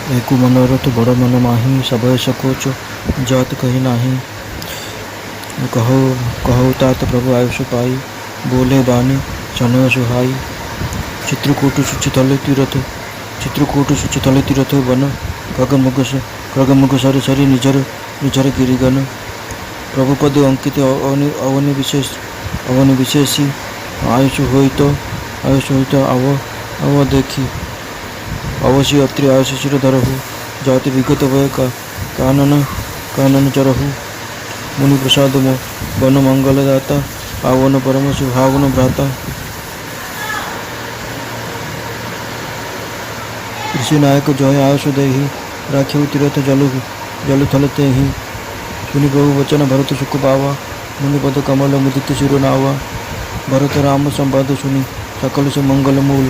एकु मनोरथ बड़ मन माही, सबय सकोच जात कही नाही। कहो कहो तात प्रभु आयुष पाई, बोले बानी सनय सुहाई। चित्रकूट सुच तले तीरथ, चित्रकूट सुच तले तीरथ बन, खगमुग सर सरी निजर निजर गिरिगन। प्रभुपद अंकित अवनि विशेषी, आयुष होइत अव देखी। अवश्य अत्रि आयुष शिर धरहु, जाति विगत भय कानन चरहु। मुनि प्रसाद वन मंगल दाता, पावन परम सुहावन भ्राता। ऋषि नायक जय आयुष देहि, राखिउ तीरथ जल थल तेहि। सुनि प्रभु वचन भरत सुख पावा, मुनि पद कमल मुदित शिरो नावा। भरत राम संवाद सुनि, सकल सुमंगल मूल।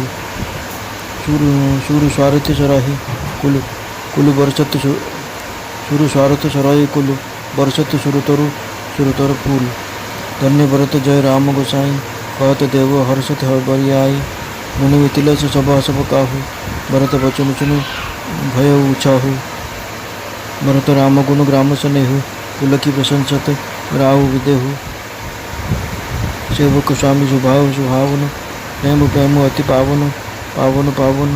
सूर स्वारथ सराही कुल बरसत सूर स्वारथ सराही कुल बरसत सुरतर फूल। धन्य भरत जय राम गोसाई, कहत देव हर्षत बरियाई। मुनि मिथिलेश सभा सब काहू, भरत बचन सुनु भय उछाहू। भरत राम गुण ग्राम स्नेहु, पुलकी प्रशंसत राहु विदेहु। सेवक स्वामी सुभाव सुहावन, प्रेम अति पावन पावन।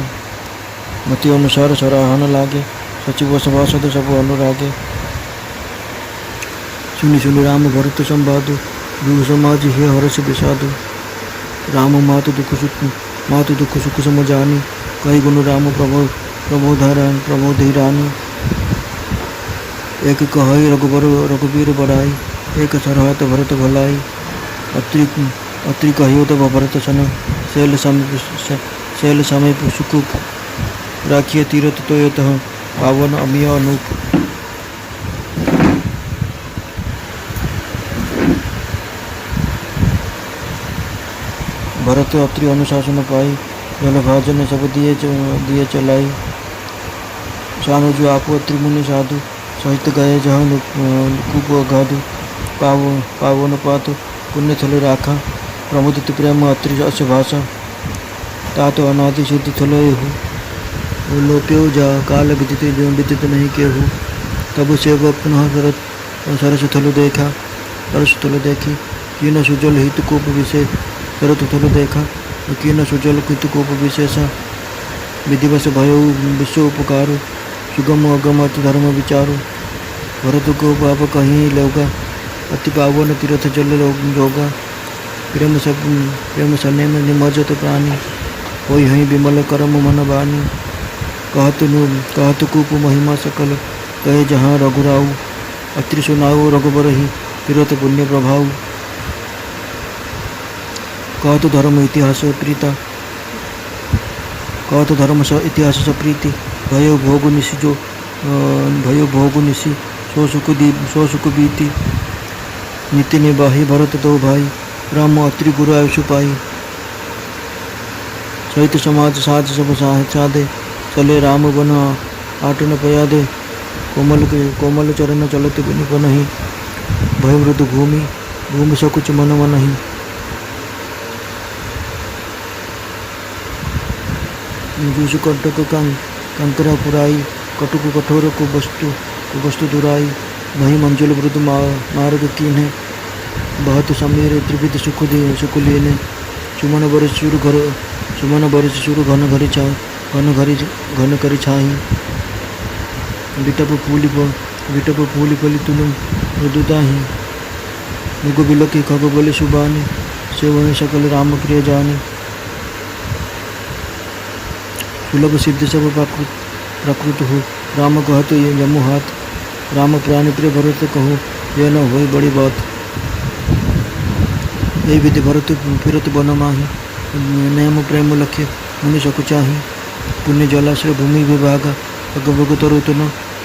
मति अनुसार सराहन लागे, सचिव सभासद सब अनुरागे। सुनि राम भरत संवादु, दुख समाज हे हर्ष विषादु। राम मातु दुख सुख सम जानी, कई गुण राम प्रमोद रानी। एक कहई रघुवीर बड़ाई, एक सरहत भरत भलाई। अत्रि कहियो तब भरत सन, शैल समीप सुख। राखिए तीरथ तो यतः, पावन अमिय अनूप। भरत अत्रि अनुशासन पाई, जल भाजन सब दिए चलाई। सानुज आपु अत्रि मुनि साधु, सहित गए जहाँ कूप अगाधु। पावन पात पुण्य थल राखा, प्रमुदित प्रेम अत्रि अस भाषा। तात अनादि सिद्धि थल एहु, लोप्यो जा काल विदित नहीं केहू। तब सेवक पुनः सरस थल देखी, कीन सुजल हित कोप विशेष। सरथ थल देखा, कीन सुजल हित कोप विशेषा। विधिवश भयो विश्व उपकारो, सुगम अगम अति धर्म विचारो। भरत को पाप कहीं लोगा, अति पावन तीर्थ जल जोगा। प्रेम सनेम निमज्जत प्राणी, होई हई विमल करम मन बानी। कहत कूप महिमा सकल, कहे जहाँ रघुराऊ। अत्रि सुनाऊ रघुबर ही, तीर्थ पुण्य प्रभाव। कहत धर्म इतिहास प्रीता, कहत धर्म इतिहास सप्रीति। भयो भोग निशि सो सुख बीती। नीति निबाही भरत दो भाई, राम अत्रि गुरु आयुष पाई। सहित समाज साज सब साधे, चले राम बन आटन पयादे। कोमल चरण चलत बिनिप नहीं, भय वृद्ध भूमि सकुच मन नहीं। जूस कंटक कंकरा पुराई, कटुक कठोर को वस्तु दुराई। वही मंजुल वृद्ध मार्ग कीन्हे, बहुत समीर त्रिविध सुख लेने। सुमन बरस सुर घन करि छाही। विटप फूली फली तुलु मृदुताही। मुग बिलकी खग बलि सुबानी, सेवहि सकल राम प्रिय जानी। सुलभ सिद्ध सब प्रकृत हो, राम कहत यमु हाथ। राम प्राणी प्रिय भरत कहो, यह न होई बड़ी बात। यही विधि भरत फिरत बन माही, नेम प्रेम लखे मुनि सक चाही। पुण्य जलाश्रय भूमि विभागा, अगभग तरुतन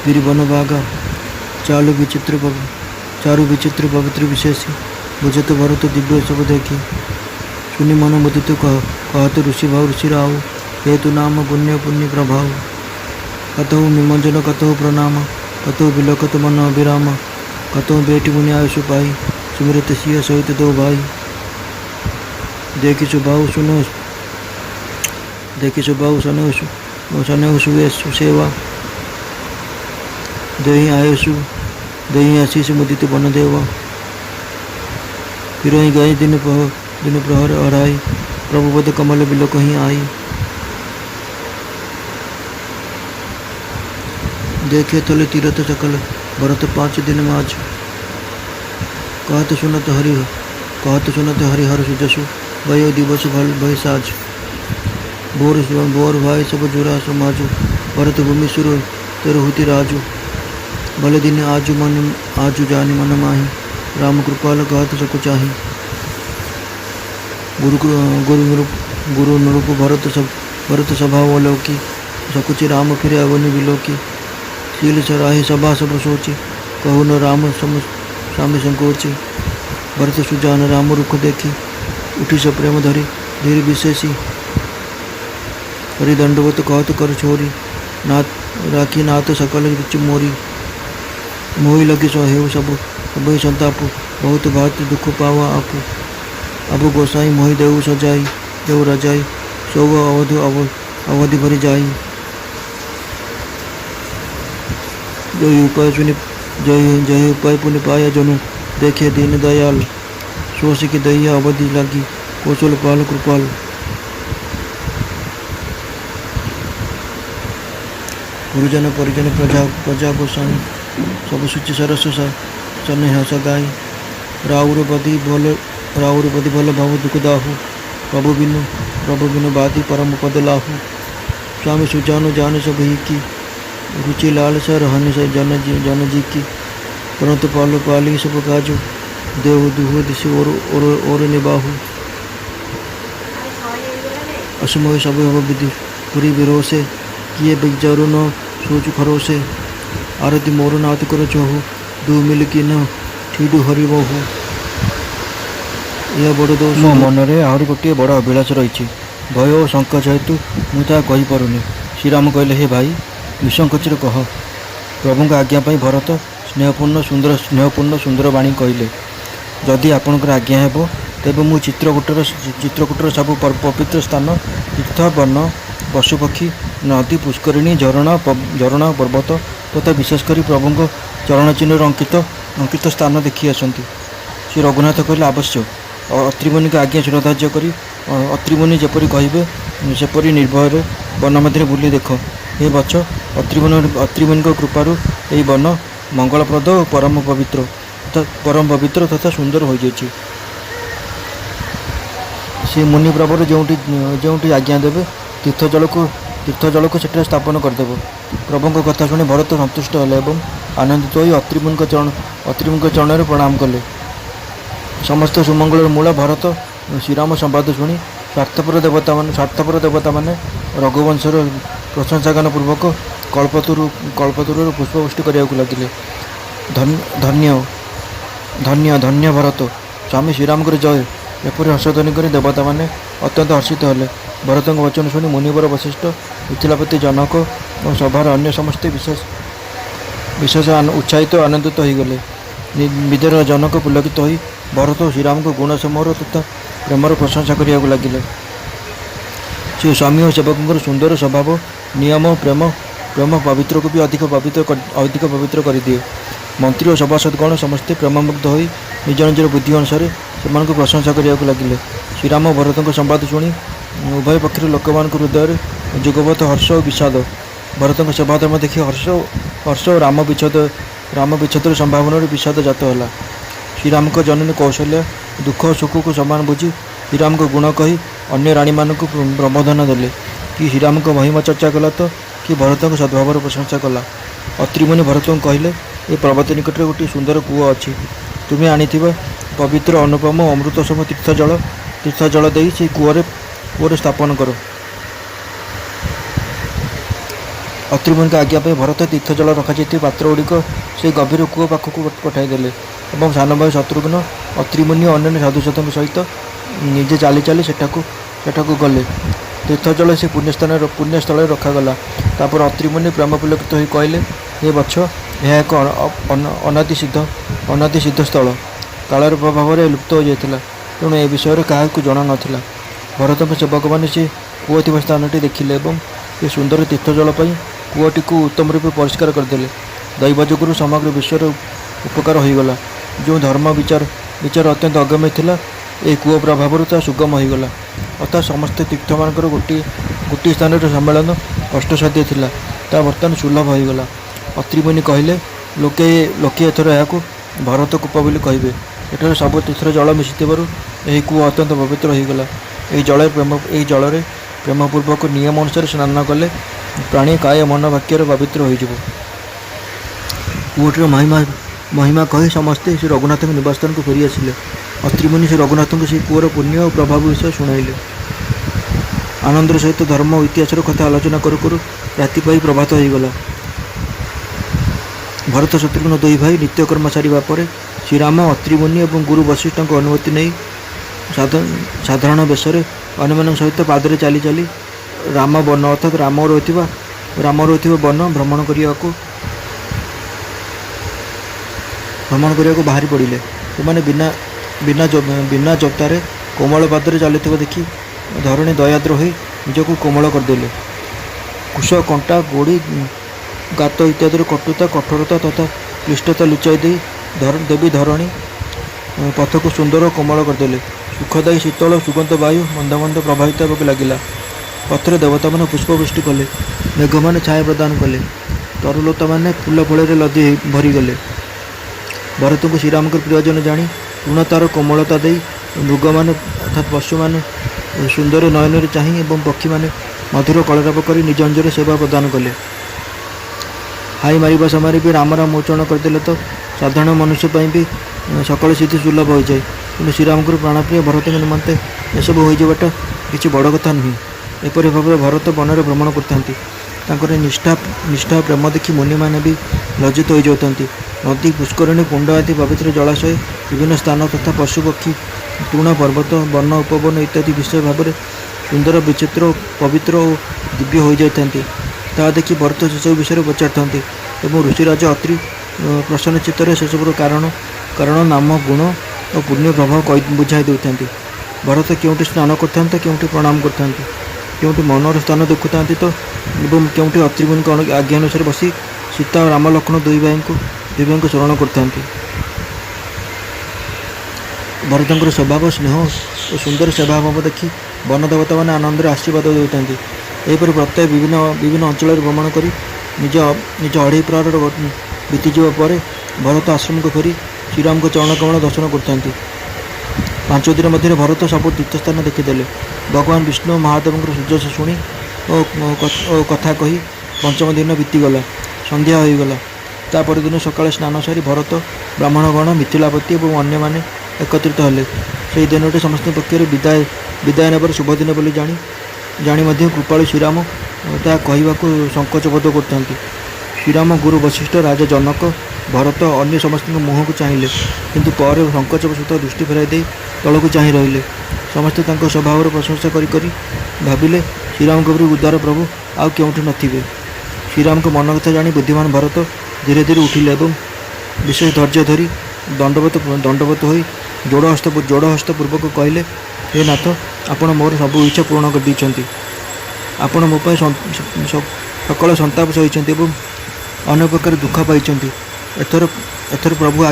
गिरि वन भागा। चारु विचित्र पवित्र विशेषी, बुझत भरत दिव्य सब देखी। सुनि मन मुदित कहत ऋषि भाव ऋषि राव। हेतु नाम पुण्य प्रभाव, कतहु निमंजन कतहु प्रणाम। कतहु बिलखत मन अभिराम, कतहु बेटी मुनि आयुष पाई। सुमिरत सिय सहित दो भाई, देखि सुभाव सने सुसेवा। देहि आयुषु देहि आशीष मुदित वनदेव। फिर ही गए दिन प्रहर अराई, प्रभुपद कमल बिलो कहीं आई। देखे तले तीरथ सकल, भरत 5 दिन माज। कहत सुनत हरिहर सुजसु, भयो दिवस भय साज। बोर भाई सब जुरा समाजु, भरत भूमि सुर तेरहुति राजु। भले दिन आजु जानी मन माही, राम कृपाल कहत सकु चाही। गुरु नृप भरत सभा अवलोकी, सकुचि राम फिरे अवनि बिलोकी। शील सराही सभा सब सोची, कहु न राम स्वामी संकोची। भरत सुजान राम रुख देखी, उठी स प्रेम धरी धीर विशेषी। हरि दंडवत कहत कर छोरी, राखी नाथ सकल बिच मोरी। मोहि लगी सो हेउ सब संतापु, बहुत भात दुख पावा आपु। अब गोसाई मोहि देउ सजाई, देउ रजाई, सौ अवधि भरी जाई। जय उपाय पुण्य पाया जनु, देखे दीन दयाल। सोच की दैया अवधि लगी, कौशल पाल कृपाल। गुरुजन परिजन प्रजा गोसाई, सब सुचि सरस स्नेह सगाई। राउर बधि भल भव दुख दाहु, प्रभु बिनु बाती परम पद लाहु। स्वामी सुजानु जान सब ही की, रुचि लाल सर हन से जन जी की। परंतु पालो पाली सब काजु, देव दुह दिशु और निबाहु। असमोह सब हव विधि पुरी विरोसे, किए बिजरु न सोचु खरोसे। आरती मोर नाथ कर चहु, दु मिल की न ठीडु हरि बहु। यह बड़ दोष मो मनरे आहरी गोटे बड़ अभिलाष रही, भय और संकोच हेतु मुझे कहीपरुनी। श्रीराम कहले, हे भाई निसंकोचर कह। प्रभु आज्ञा पाई भरत स्नेहपूर्ण सुंदर बाणी कहले, जदि आपणकर आज्ञा हेब तेबे मु चित्रकूटर सब पवित्र स्थान, तीर्थ वन, पशुपक्षी, नदी, पुष्करिणी, झरणा पर्वत तथा विशेषकर प्रभु चरण चिन्ह अंकित स्थान देखी आसती। श्री रघुनाथ कहले, अवश्य अत्रिमुनि आज्ञा श्रद्धार्य करी अत्रिमुनि जेपरी कहिबे सेपरी निर्भय वन मध्य बुली देख। हे बच्च, अत्रिमुनि कृपारू यही वन मंगलप्रद और परम पवित्र तथा सुंदर हो जाइए। से मुनि प्रभुर जो आज्ञा देवे तीर्थजल को सेठे स्थापन करदेव। प्रभु कथा शुणी भरत संतुष्ट हेले और आनंदित हो अत्रिमुनि चरण प्रणाम कले। समस्त सुमंगल मूल भरत श्रीराम संवाद शुणी स्वार्थपर देवता माने रघुवंशर प्रशंसागान पूर्वक कल्पतरु पुष्पवृष्टि करने लगे। धन्य भरत, स्वामी श्रीराम जय। एपरी हर्षध्वनि कर देवता माने अत्यंत हर्षित हेले। भरत वचन शुणी मुनिवर वशिष्ठ, मिथिलापति जनक और सभार अन्य समस्ते विशेष उत्साहित आनंदित हो गले। विदेर जनक पुलकित हो भरत और श्रीराम को गुण समूह तथा प्रेमर प्रशंसा करने लगे। से स्वामी और सेवकों सुंदर स्वभाव, नियम और प्रेम पवित्र को भी अधिक पवित्र कर दिए। मंत्री और सभासदगण समस्ते प्रेममुग्ध हो निज निजर बुद्धि अनुसार से प्रशंसा करने लगे। श्रीराम और भरत संवाद शुणी उभय पक्ष लोकमान हृदय जुगपथ हर्ष और विषाद। भरत सेवाधर्म देखी हर्ष और राम विच्छेद संभावना विषाद जात है। श्रीराम को जननी कौशल्या दुख और सुख को समान बुझी श्रीराम को गुण कही अन्य राणी मानक प्रबोधन देले। कि श्रीराम को महिमा चर्चा कला तो कि भरत को सद्भाव प्रशंसा कला। अत्रिमुनि भरत को कहले, ये पर्वत निकट में गोटे सुंदर कूଅ अच्छी, तुम्हें आनी पवित्र अनुपम अमृत सम तीर्थजल दे से कूअरे स्थापन करो। अत्रिमुनि का आज्ञा पे भरत तीर्थजल रखाई पात्र गुड़िक से गभीर कूଅ पाखक पठाईदेले। और सान भाई शत्रुघ्न अत्रिमुनि अन्य साधुसतों सहित निजे चली चली सेठाकू गले। तीर्थजल से पुण्यस्थल रखागला। तापर अत्रिमुनि प्रेम पुलकित हो कहले, हे वत्स, यह एक अनादि सिद्ध स्थल कालर प्रभाव लुप्त हो जाता, तेणु ए विषय क्या जना नाला। भरत सेवक मैंने से कूଅ स्थान देखिले और ये सुंदर तीर्थजल कूଅटी को उत्तम रूपे परिष्कार करदे। दैव जोगुरु समग्र विश्वर उपकार होईगला। जो धर्म विचार अत्यंत अगम्य थिला ए कूप प्रभाव ता सुगम होईगला। अर्थात समस्त तीर्थ मानकर गोटे स्थान सम्मेलन कष्टसाध्य थिला ता बर्तमान सुलभ होईगला। अत्रिमुनि कहले लोके एथर यहाँ भरत कूप बोली कहे। एठार सब तीर्थर जल मिशिथिबारु एही कूप अत्यंत पवित्र होईगला। एही जल प्रेमपूर्वक नियम अनुसार स्नान कले प्राणी काय मन वाक्यर पवित्र होइजिवो। कूटर महिमा कही समस्ते श्री रघुनाथ निवास को फेरी आसिले। अत्रिमुनि श्री रघुनाथ को से कूर पुण्य और प्रभाव विषय शुणाइले। आनंदर सहित धर्म और इतिहास कथा आलोचना करू करू राति पाई प्रभात होईगला। भरत शत्रुघ्न दुई भाई नित्यकर्म सारिबा परे श्रीराम अत्रिमुनि और गुरु वशिष्ठ को अनुमति नहीं साधारण बेश अन्य सहित पादरे चली चली राम वन अर्थात राम रही वन भ्रमण करने को बाहरी पड़े। से बिना जप्तार कोमल पादरे चलुवा देखी धरणी दयाद्र हो निजक कोमल करदे। कुश कंटा गोड़ी गात इत्यादि कटुता कठोरता तथा क्लिष्टता लुचाई देवी धरणी पथ को सुंदर और कोमल करदे। सुखदायी शीतल सुगंध वायु मंद मंद प्रभावित होगा लगिला। पथरे देवता मैंने पुष्पवृष्टि कले, मेघ मैंने छाया प्रदान कले, तरुलता मैंने फूल फल लदी भरीगले। भरत को श्रीराम के प्रियजन जानी पूर्णतार कोमलता दे मृग मैंने अर्थात पशु मैंने सुंदर नयन चाह और पक्षी मैंने मधुर कलरव कर निज अंजर सेवा प्रदान कले। हाई मारिबा समय भी राम राम उच्चारण करदे तो साधारण मनुष्य भी सकल सिद्धि सुलभ हो जाए। कि श्रीराम को प्राणप्रिय भरत के निमंते एसबू होटा किसी बड़ कथा नुहे। एपरी भाव में भरत बनरे भ्रमण कर निष्ठा प्रेम देखी मुनि मैंने भी लज्जित हो जाती। नदी पुष्करिणी कुंड आदि पवित्र जलाशय विभिन्न स्थान तथा पशुपक्षी तृण पर्वत वन उपवन इत्यादि विषय भाव में सुंदर विचित्र पवित्र और दिव्य हो जाती। ता देखी भरत सेसब विषय पचारि ऋषिराज अत्रि प्रसन्न चित्तर सेसबूर कारण नाम गुण और पुण्य प्रभाव बुझाई देते। भरत क्योंटि स्नान करते क्योंटि प्रणाम करते क्योंटि मनर स्थान देखुता तो एवं क्योंटि अत्रिमुनि आज्ञा अनुसार बसी सीता और राम लक्ष्मण दुई भाई को शरण करते। भरत स्वभाव स्नेह और सुंदर सेवा भाव देखी वन देवता मैंने आनंद आशीर्वाद देते। यहपर प्रत्यय विभिन्न अंचल भ्रमण कर निज अढ़ई प्रहर बीतीजा पर भरत आश्रम को फेरी श्रीराम को चरण कमल दर्शन करते। 5 दिन मध्य भरत सब तीर्थस्थान देखीदे। भगवान विष्णु महादेव सुजस शुणी और कथा कही 5म दिन बीतीगला। संध्या होगला। तापर दिन सकाଳେ स्नान सारी भरत ब्राह्मणगण मिथिलापति और अन्य माने एकत्रित हेले। से दिनटे समस्त पक्ष विदाय नेबार शुभ दिन बोली जानी कृपालु श्रीराम ता कहवाक संकोच बोध करते। श्रीराम गुरु वशिष्ठ राजा जनक भरत अन्य समस्त मुह को चाहिए किंतु पर संकोचवशत दृष्टि फेराई दे तल को चाह रही। समस्ते स्वभाव प्रशंसा करी भाविले श्रीराम के उदार प्रभु आउ क्योंठि नथिबे। श्रीराम को मन कथा जानी बुद्धिमान भरत धीरे धीरे उठिले और विशेष धैर्य धरी दंडवत हो जोड़हस्त पूर्वक कहले, हे नाथ आपण मोर सब इच्छा पूर्ण कर दी। आपण मो सकल संताप सही अनेक प्रकार दुख पाई। एथर प्रभु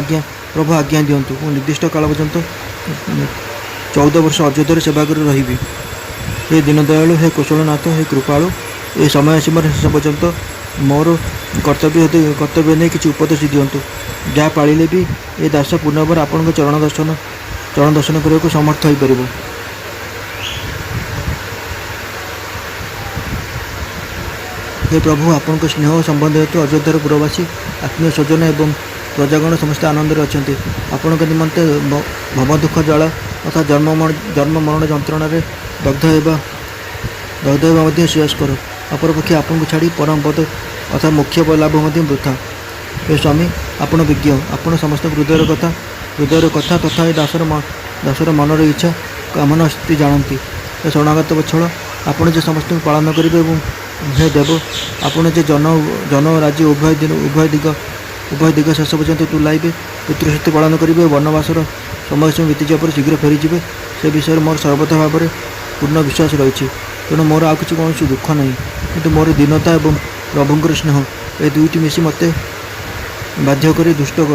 आज्ञा दिंतु मु निर्दिष्ट काल पर्यंत 14 वर्ष अयोध्या सेवा कर रही। हे दीनदयालु, हे कुशलनाथ, हे कृपालु, ए समय सीमार शेष पर्यंत मोर कर्तव्य नहीं किसी उपदेश दिंतु। जहाँ पाले भी ये दास पुनर्बार आपण चरण दर्शन करने को समर्थ हो पार। हे प्रभु, आपण स्नेह संबंध हेतु अयोध्यार पुरवासी आत्मीय स्वजन एवं प्रजागण समस्त आनंद अच्छा। आपण के निमंते भव दुख जल अर्थात जन्म मरण जंत्रणा दग्ध होगा श्रेयस्कर। अपरपक्षे आपन को छाड़ी परम पद अर्थात मुख्य लाभ वृथा। हे स्वामी, आपण विज्ञ, आपण समस्त हृदयर कथा तथा ये दासर मनर इच्छा कामना स्थिति जानती। हे शरणागत वत्सल, आपण जे समस्त पालन करेंगे। हे देव, आपण जे जन राज्य उभय दिग शेष पर्यंत तुलाइबे, पितृशक्ति पालन करेंगे। वनवासर समय समय बीतीजा पर शीघ्र फेरीजे से विषय मोर सर्वथा भाव में पूर्ण विश्वास रही। तेणु मोर आ कौन दुख नहीं, किंतु मोर दीनता और प्रभुंर स्नेह ए दुईटी मिसी मते ବାଧ୍ୟ କରି ଦୁଷ୍ଟ